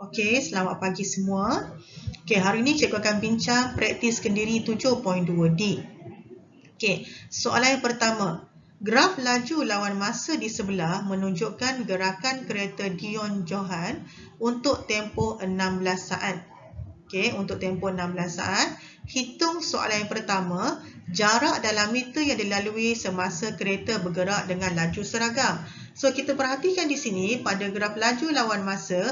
Okey, selamat pagi semua. Okey, hari ini cikgu akan bincang praktis kendiri 7.2D. Okey, soalan yang pertama. Graf laju lawan masa di sebelah menunjukkan gerakan kereta Dion Johan untuk tempoh 16 saat. Okey, untuk tempoh 16 saat. Hitung soalan yang pertama, jarak dalam meter yang dilalui semasa kereta bergerak dengan laju seragam. So, kita perhatikan di sini pada graf laju lawan masa,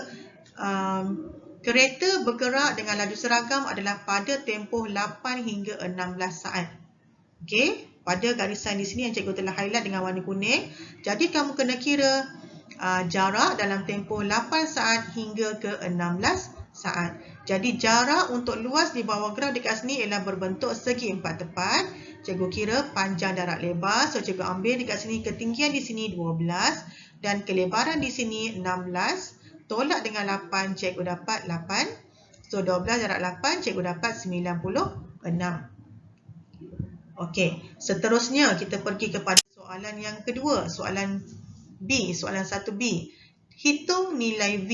kereta bergerak dengan laju seragam adalah pada tempoh 8 hingga 16 saat. Okey, pada garisan di sini yang cikgu telah highlight dengan warna kuning. Jadi kamu kena kira jarak dalam tempoh 8 saat hingga ke 16 saat. Jadi jarak untuk luas di bawah graf dekat sini ialah berbentuk segi empat tepat. Cikgu kira panjang darab lebar. So cikgu ambil dekat sini ketinggian di sini 12 dan kelebaran di sini 16. Tolak dengan 8, cikgu dapat 8. So, 12 darab 8, cikgu dapat 96. Okey, seterusnya kita pergi kepada soalan yang kedua. Soalan B, soalan 1B. Hitung nilai V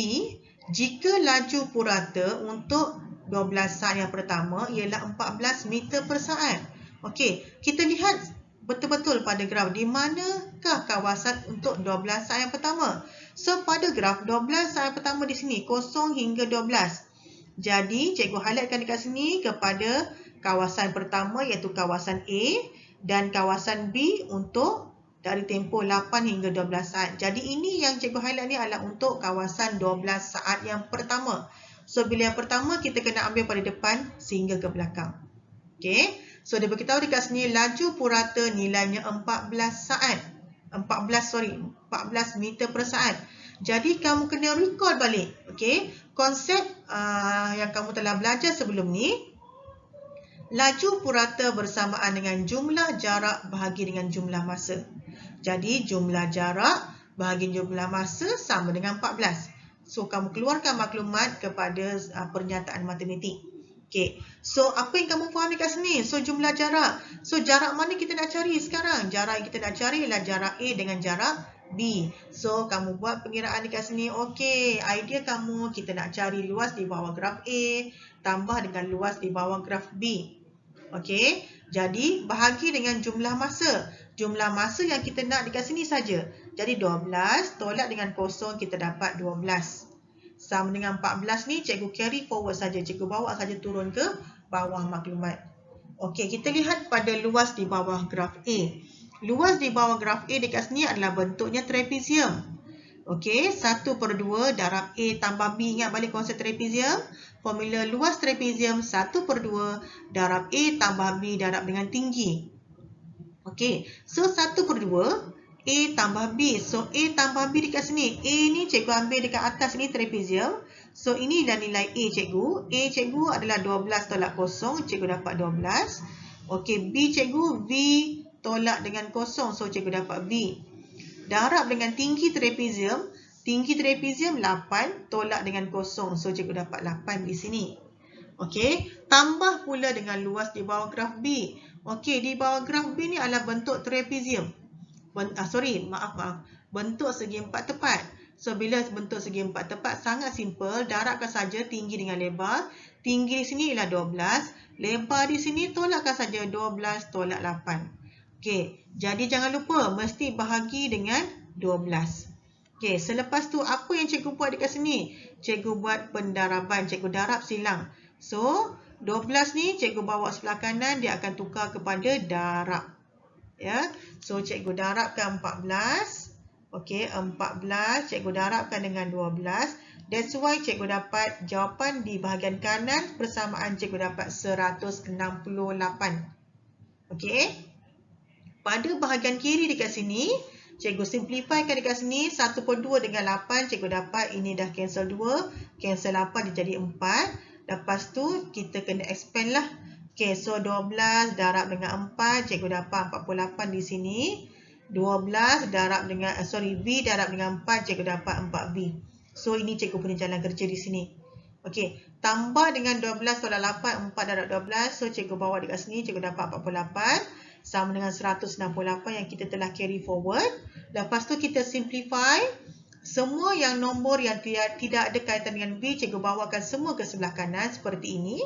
jika laju purata untuk 12 saat yang pertama ialah 14 meter per saat. Okey, kita lihat betul-betul pada graf di manakah kawasan untuk 12 saat yang pertama. So, pada graf 12 saat pertama di sini, 0 hingga 12. Jadi, cikgu highlightkan dekat sini kepada kawasan pertama iaitu kawasan A dan kawasan B untuk dari tempoh 8 hingga 12 saat. Jadi, ini yang cikgu highlight ni adalah untuk kawasan 12 saat yang pertama. So, bila yang pertama, kita kena ambil pada depan sehingga ke belakang. Okey. So, dia beritahu dekat sini laju purata nilainya 14 meter per saat. Jadi, kamu kena recall balik. Okey. Konsep yang kamu telah belajar sebelum ni. Laju purata bersamaan dengan jumlah jarak bahagi dengan jumlah masa. Jadi, jumlah jarak bahagi jumlah masa sama dengan 14. So, kamu keluarkan maklumat kepada pernyataan matematik. Okey. So, apa yang kamu faham dekat sini? So, jumlah jarak. So, jarak mana kita nak cari sekarang? Jarak yang kita nak cari ialah jarak A dengan jarak B. So, kamu buat pengiraan dekat sini. Okey, idea kamu kita nak cari luas di bawah graf A tambah dengan luas di bawah graf B. Okey, jadi bahagi dengan jumlah masa. Jumlah masa yang kita nak dekat sini saja. Jadi 12 tolak dengan 0 kita dapat 12. Sama dengan 14 ni cikgu carry forward saja. Cikgu bawa saja turun ke bawah maklumat. Okey, kita lihat pada luas di bawah graf A. Luas di bawah graf A dekat sini adalah bentuknya trapezium. Okey, 1/2 darab A tambah B. Ingat balik konsep trapezium. Formula luas trapezium 1/2 darab A tambah B darab dengan tinggi. Okey, so 1/2 A tambah B. So, A tambah B dekat sini. A ni cikgu ambil dekat atas ni trapezium. So, ini dah nilai A cikgu. A cikgu adalah 12 tolak 0. Cikgu dapat 12. Okey, B cikgu V tolak dengan 0. So, cikgu dapat V. Darab dengan tinggi trapezium. Tinggi trapezium 8 tolak dengan 0. So, cikgu dapat 8 di sini. Okey, tambah pula dengan luas di bawah graf B. Okey, di bawah graf B ni adalah bentuk trapezium. Bentuk segi empat tepat. So, bila bentuk segi empat tepat sangat simple. Darabkan saja tinggi dengan lebar. Tinggi di sini ialah 12. Lebar di sini tolakkan saja 12 tolak 8. Okey, jadi jangan lupa mesti bahagi dengan 12. Okey, selepas tu apa yang cikgu buat dekat sini? Cikgu buat pendaraban. Cikgu darab silang. So, 12 ni cikgu bawa sebelah kanan, dia akan tukar kepada darab. Ya. So, cikgu darabkan 14. Okey, 14 cikgu darabkan dengan 12. That's why cikgu dapat jawapan di bahagian kanan persamaan cikgu dapat 168. Okey. Pada bahagian kiri dekat sini, cikgu simplifykan dekat sini 1/2 dengan 8 cikgu dapat ini dah cancel 2, cancel 8 dia jadi 4. Lepas tu kita kena expand lah. Okey, so 12 darab dengan 4, cikgu dapat 48 di sini. 12 darab dengan V darab dengan 4, cikgu dapat 4V. So ini cikgu punya jalan kerja di sini. Okey, tambah dengan 12 tolak 8, 4 darab 12. So cikgu bawa dekat sini, cikgu dapat 48 sama dengan 168 yang kita telah carry forward. Lepas tu kita simplify. Semua yang nombor yang tidak ada kaitan dengan B, cikgu bawakan semua ke sebelah kanan seperti ini.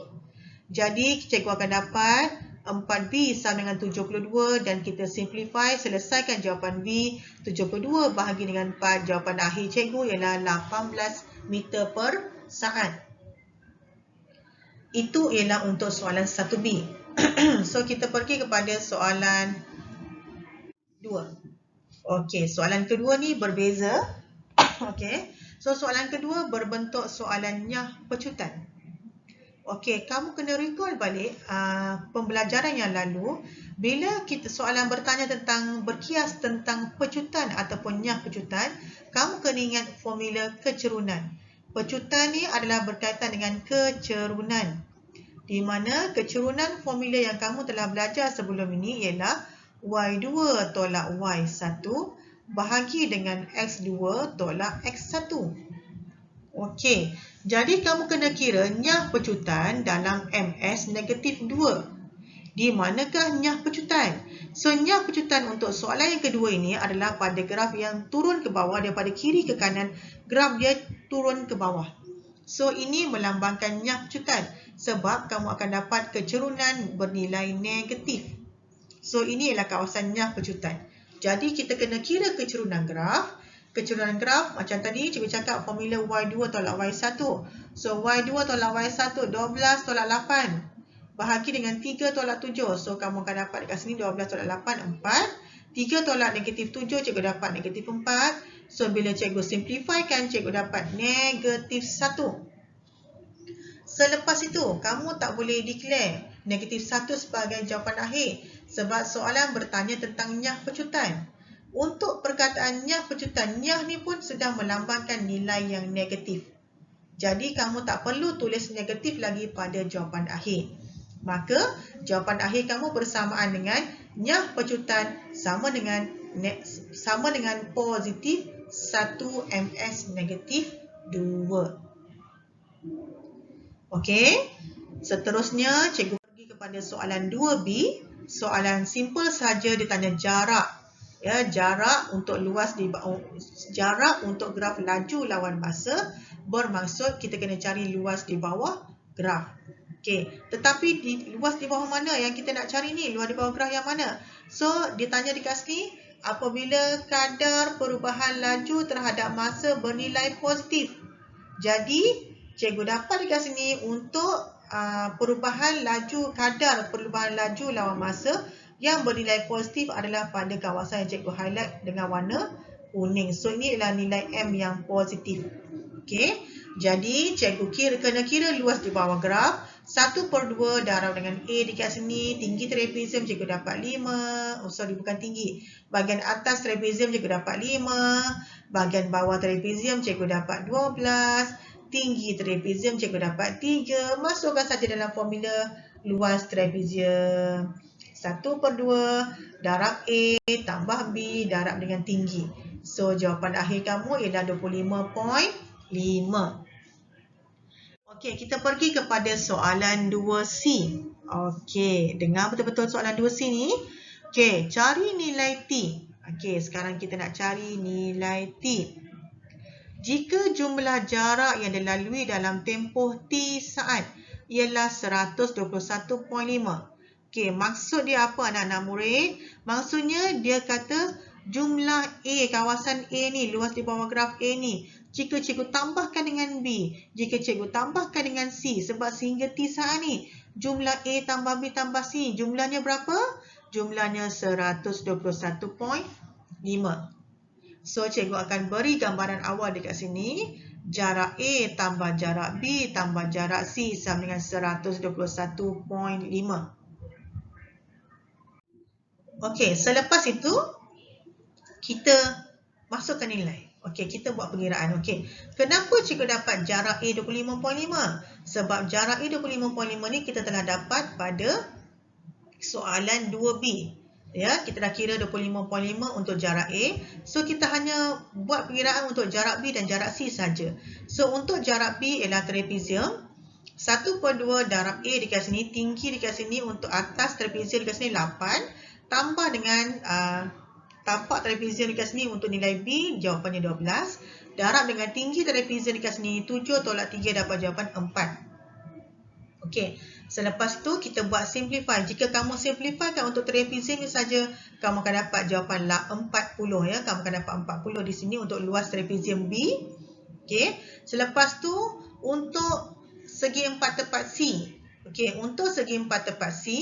Jadi, cikgu akan dapat 4B sama dengan 72 dan kita simplify, selesaikan jawapan B. 72 bahagi dengan 4, jawapan akhir cikgu ialah 18 meter per saat. Itu ialah untuk soalan 1B. So, kita pergi kepada soalan 2. Okey, soalan kedua ni berbeza. Okey, so soalan kedua berbentuk soalan nyah pecutan. Okey, kamu kena recall balik pembelajaran yang lalu bila kita soalan bertanya tentang berkias tentang pecutan ataupun nyah pecutan, kamu kena ingat formula kecerunan. Pecutan ni adalah berkaitan dengan kecerunan. Di mana kecerunan formula yang kamu telah belajar sebelum ini ialah Y2 tolak Y1 bahagi dengan X2 tolak X1. Okey, jadi kamu kena kira nyah pecutan dalam MS negatif 2. Di manakah nyah pecutan? So, nyah pecutan untuk soalan yang kedua ini adalah pada graf yang turun ke bawah daripada kiri ke kanan, graf dia turun ke bawah. So, ini melambangkan nyah pecutan sebab kamu akan dapat kecerunan bernilai negatif. So, ini ialah kawasan nyah pecutan. Jadi, kita kena kira kecerunan graf. Kecerunan graf macam tadi cikgu cakap formula Y2 tolak Y1. So Y2 tolak Y1 12 tolak 8 bahagi dengan 3 tolak 7. So kamu akan dapat dekat sini 12 tolak 8 4. 3 tolak negatif 7 cikgu dapat negatif 4. So bila cikgu simplifikan cikgu dapat negatif 1. Selepas itu kamu tak boleh declare negatif 1 sebagai jawapan akhir sebab soalan bertanya tentang nyah pecutan. Untuk perkataan nyah pecutan, nyah ni pun sudah melambangkan nilai yang negatif. Jadi, kamu tak perlu tulis negatif lagi pada jawapan akhir. Maka, jawapan akhir kamu bersamaan dengan nyah pecutan sama dengan positif 1 ms negatif 2. Okey. Seterusnya, cikgu pergi kepada soalan 2B. Soalan simple saja ditanya jarak. Ya, jarak untuk jarak untuk graf laju lawan masa bermaksud kita kena cari luas di bawah graf. Okey, tetapi luas di bawah mana yang kita nak cari ni? Luas di bawah graf yang mana? So, ditanya dekat sini apabila kadar perubahan laju terhadap masa bernilai positif. Jadi, cikgu dapat dekat sini untuk kadar perubahan laju lawan masa yang bernilai positif adalah pada kawasan yang cikgu highlight dengan warna kuning. So, ini adalah nilai M yang positif. Okey. Jadi, cikgu kena kira luas di bawah graf. 1/2 darab dengan A dekat sini. Tinggi trapezium cikgu dapat 5. Bukan tinggi. Bahagian atas trapezium cikgu dapat 5. Bahagian bawah trapezium cikgu dapat 12. Tinggi trapezium cikgu dapat 3. Masukkan saja dalam formula luas trapezium. 1/2 darab A tambah B darab dengan tinggi. So, jawapan akhir kamu ialah 25.5. Okey, kita pergi kepada soalan 2C. Okey, dengar betul-betul soalan 2C ni. Okey, cari nilai T. Okey, sekarang kita nak cari nilai T. Jika jumlah jarak yang dilalui dalam tempoh T saat ialah 121.5. Okey, maksud dia apa anak-anak murid? Maksudnya dia kata jumlah A, kawasan A ni, luas di bawah graf A ni, jika cikgu tambahkan dengan B, jika cikgu tambahkan dengan C, sebab sehingga T saat ni, jumlah A tambah B tambah C, jumlahnya berapa? Jumlahnya 121.5. So, cikgu akan beri gambaran awal dekat sini. Jarak A tambah jarak B tambah jarak C sama dengan 121.5. Okey, selepas itu kita masukkan nilai. Okey, kita buat pengiraan. Okey, kenapa cikgu dapat jarak A 25.5? Sebab jarak A 25.5 ni kita telah dapat pada soalan 2B. Ya, kita dah kira 25.5 untuk jarak A. So, kita hanya buat pengiraan untuk jarak B dan jarak C saja. So, untuk jarak B ialah trapezium. 1/2 darab A dekat sini, tinggi dekat sini untuk atas trapezium dekat sini 8. Tambah dengan tapak trapezium dekat sini untuk nilai B, jawapannya 12. darab dengan tinggi trapezium dekat sini 7 tolak 3 dapat jawapan 4. Okey, selepas tu kita buat simplify. Jika kamu simplifykan untuk trapezium ni saja, kamu akan dapat jawapan 40 ya. Kamu akan dapat 40 di sini untuk luas trapezium B. Okey, selepas tu untuk segi 4 tepat C. Okey, untuk segi 4 tepat C,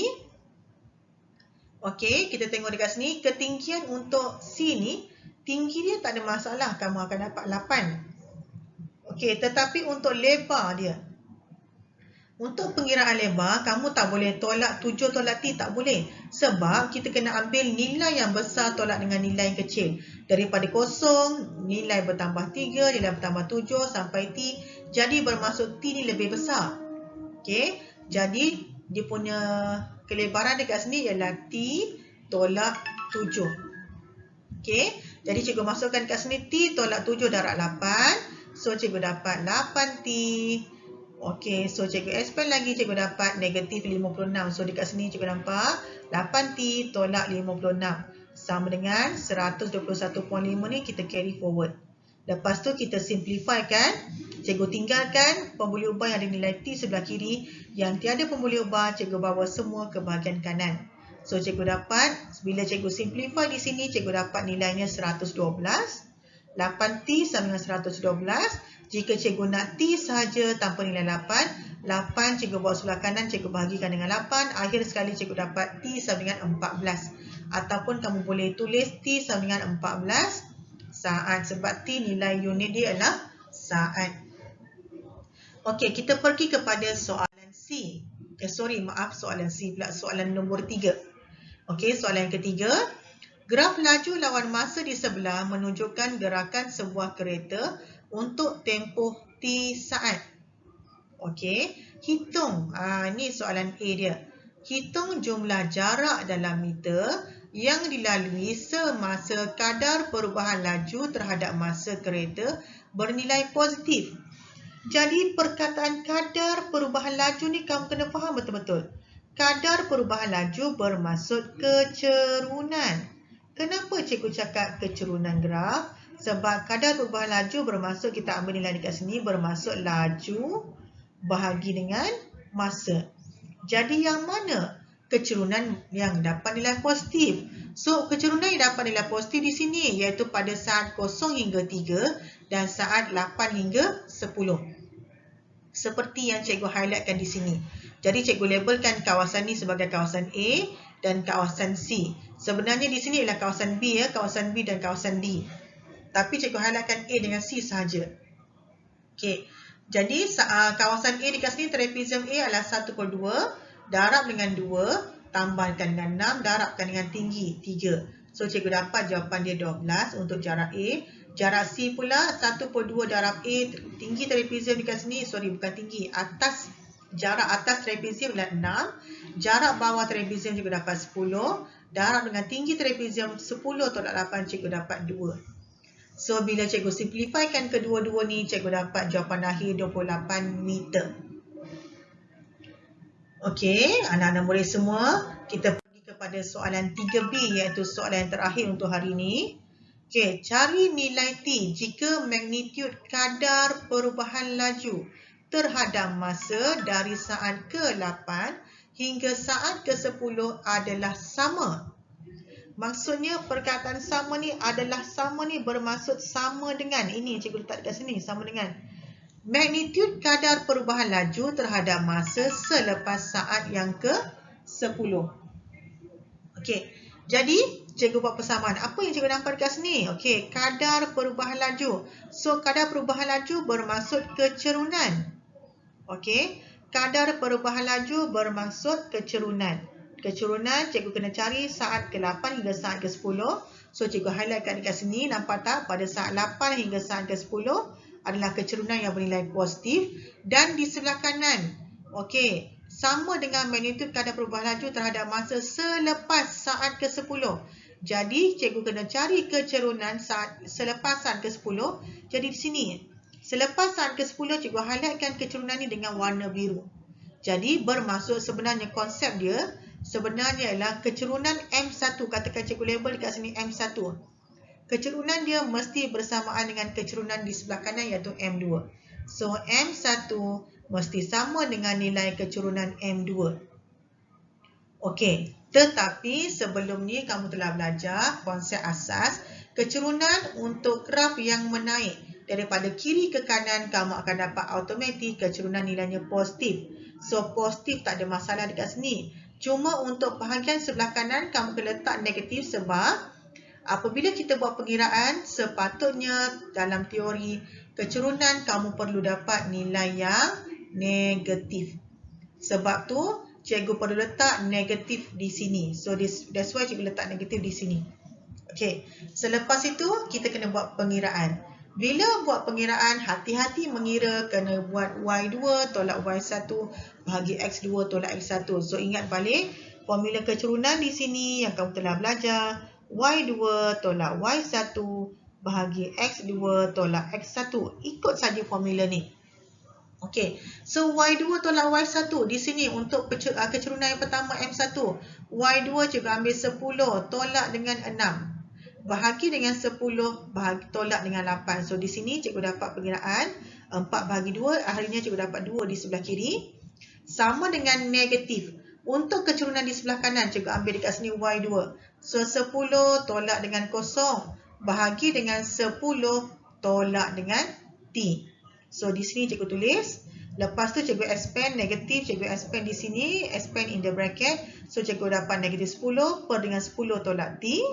okey, kita tengok dekat sini, ketinggian untuk C ni, tinggi dia tak ada masalah, kamu akan dapat 8. Okey, tetapi untuk lebar dia, untuk pengiraan lebar, kamu tak boleh tolak 7 tolak T, tak boleh. Sebab kita kena ambil nilai yang besar tolak dengan nilai yang kecil. Daripada kosong, nilai bertambah 3, nilai bertambah 7 sampai T. Jadi bermaksud T ni lebih besar. Okey, jadi dia punya kelebaran dekat sini ialah T tolak 7. Okey, jadi cikgu masukkan kat sini T tolak 7 darab 8. So, cikgu dapat 8T. Okey, so cikgu expand lagi, cikgu dapat negatif 56. So, dekat sini cikgu nampak 8T tolak 56. Sama dengan 121.5 ni kita carry forward. Lepas tu kita simplify kan. Cikgu tinggalkan pembuli ubah yang ada nilai T sebelah kiri. Yang tiada pembuli ubah, cikgu bawa semua ke bahagian kanan. So, cikgu dapat, bila cikgu simplify di sini, cikgu dapat nilainya 112. 8T sama dengan 112. Jika cikgu nak T sahaja tanpa nilai 8, 8 cikgu bawa sebelah kanan, cikgu bahagikan dengan 8. Akhir sekali cikgu dapat T sama dengan 14. Ataupun kamu boleh tulis T sama dengan 14 saat. Sebab T nilai unit dia adalah saat. Okey, kita pergi kepada soalan C. Soalan C pula, soalan nombor 3. Okey, soalan yang ketiga. Graf laju lawan masa di sebelah menunjukkan gerakan sebuah kereta untuk tempoh T saat. Okey, hitung. Ini soalan A dia. Hitung jumlah jarak dalam meter yang dilalui semasa kadar perubahan laju terhadap masa kereta bernilai positif. Jadi perkataan kadar perubahan laju ni kamu kena faham betul-betul. Kadar perubahan laju bermaksud kecerunan. Kenapa cikgu cakap kecerunan graf? Sebab kadar perubahan laju bermaksud, kita ambil nilai dekat sini, bermaksud laju bahagi dengan masa. Jadi yang mana kecerunan yang dapat nilai positif? So, kecerunan yang dapat nilai positif di sini iaitu pada saat 0 hingga 3 dan saat 8 hingga 10. Seperti yang cikgu highlightkan di sini. Jadi cikgu labelkan kawasan ni sebagai kawasan A dan kawasan C. Sebenarnya di sini ialah kawasan B ya, kawasan B dan kawasan D. Tapi cikgu highlightkan A dengan C sahaja. Okey. Jadi kawasan A dekat sini trapezium A adalah 1/2, darab dengan 2, tambahkan dengan 6, darabkan dengan tinggi 3. So cikgu dapat jawapan dia 12 untuk jarak A. Jarak C pula 1/2 darab A, tinggi trapezium dekat sini, bukan tinggi, atas, jarak atas trapezium adalah 6, jarak bawah trapezium cikgu dapat 10, darab dengan tinggi trapezium 10 tolak 8, cikgu dapat 2. So bila cikgu simplifykan kedua-dua ni, cikgu dapat jawapan akhir 28 meter. Okey, anak-anak murid semua, kita pergi kepada soalan 3B iaitu soalan yang terakhir untuk hari ini. Okey, cari nilai T jika magnitud kadar perubahan laju terhadap masa dari saat ke-8 hingga saat ke-10 adalah sama. Maksudnya perkataan sama ni adalah sama ni bermaksud sama dengan, ini cikgu letak dekat sini, sama dengan magnitud kadar perubahan laju terhadap masa selepas saat yang ke-10. Okey, jadi cikgu buat persamaan. Apa yang cikgu nampak dekat sini? Okey, kadar perubahan laju. So, kadar perubahan laju bermaksud kecerunan. Okey, kadar perubahan laju bermaksud kecerunan. Kecerunan cikgu kena cari saat ke-8 hingga saat ke-10. So, cikgu highlightkan dekat sini. Nampak tak? Pada saat 8 hingga saat ke-10 adalah kecerunan yang bernilai positif. Dan di sebelah kanan, okey, sama dengan magnitud kadar perubahan laju terhadap masa selepas saat ke-10. Jadi, cikgu kena cari kecerunan saat selepasan ke-10. Jadi, di sini, selepas saat ke-10, cikgu highlightkan kecerunan ni dengan warna biru. Jadi, bermaksud sebenarnya konsep dia sebenarnya ialah kecerunan M1. Katakan cikgu label dekat sini M1. Kecerunan dia mesti bersamaan dengan kecerunan di sebelah kanan iaitu M2. So, M1 mesti sama dengan nilai kecerunan M2. Okey, tetapi sebelum ni kamu telah belajar konsep asas kecerunan untuk graf yang menaik. Daripada kiri ke kanan, kamu akan dapat automatik kecerunan nilainya positif. So, positif tak ada masalah dekat sini. Cuma untuk bahagian sebelah kanan, kamu kena letak negatif sebab apabila kita buat pengiraan, sepatutnya dalam teori kecerunan kamu perlu dapat nilai yang negatif. Sebab tu, cikgu perlu letak negatif di sini. So, that's why cikgu letak negatif di sini. Okey, selepas itu kita kena buat pengiraan. Bila buat pengiraan, hati-hati mengira kena buat Y2 tolak Y1 bahagi X2 tolak X1. So, ingat balik formula kecerunan di sini yang kamu telah belajar. Y2 tolak Y1 bahagi X2 tolak X1. Ikut saja formula ni. Okey, so Y2 tolak Y1 di sini untuk kecerunan yang pertama M1. Y2 cikgu ambil 10 tolak dengan 6. Bahagi dengan 10 bahagi tolak dengan 8. So di sini cikgu dapat pengiraan 4 bahagi 2, akhirnya cikgu dapat 2 di sebelah kiri. Sama dengan negatif. Untuk kecerunan di sebelah kanan, cikgu ambil dekat sini Y2. So 10 tolak dengan 0 bahagi dengan 10 tolak dengan T. So di sini cikgu tulis. Lepas tu cikgu expand negatif, cikgu expand di sini, expand in the bracket. So cikgu dapat negatif 10 per dengan 10 tolak T.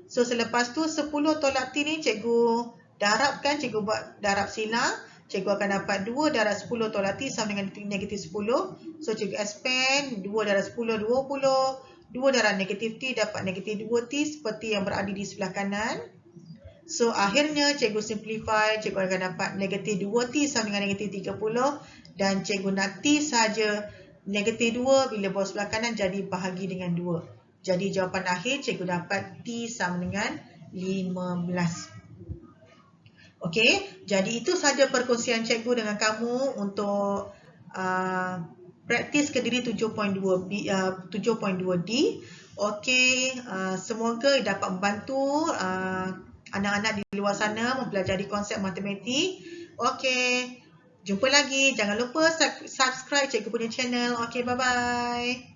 So selepas tu 10 tolak T ni cikgu darabkan, cikgu buat darab silang. Cikgu akan dapat 2 darab 10 tolak T sama dengan negatif 10. So cikgu expand 2 darab 10, 20. 2 darab negatif T dapat negatif 2T seperti yang berada di sebelah kanan. So akhirnya cikgu simplify, cikgu akan dapat negatif 2T sama dengan negatif 30. Dan cikgu nak T saja negatif 2 bila bawa sebelah kanan jadi bahagi dengan 2. Jadi jawapan akhir cikgu dapat T sama dengan 15. Okey, jadi itu sahaja perkongsian cikgu dengan kamu untuk praktis Kediri 7.2D. Okey, semoga dapat membantu anak-anak di luar sana mempelajari konsep matematik. Okey, jumpa lagi. Jangan lupa subscribe cikgu punya channel. Okey, bye-bye.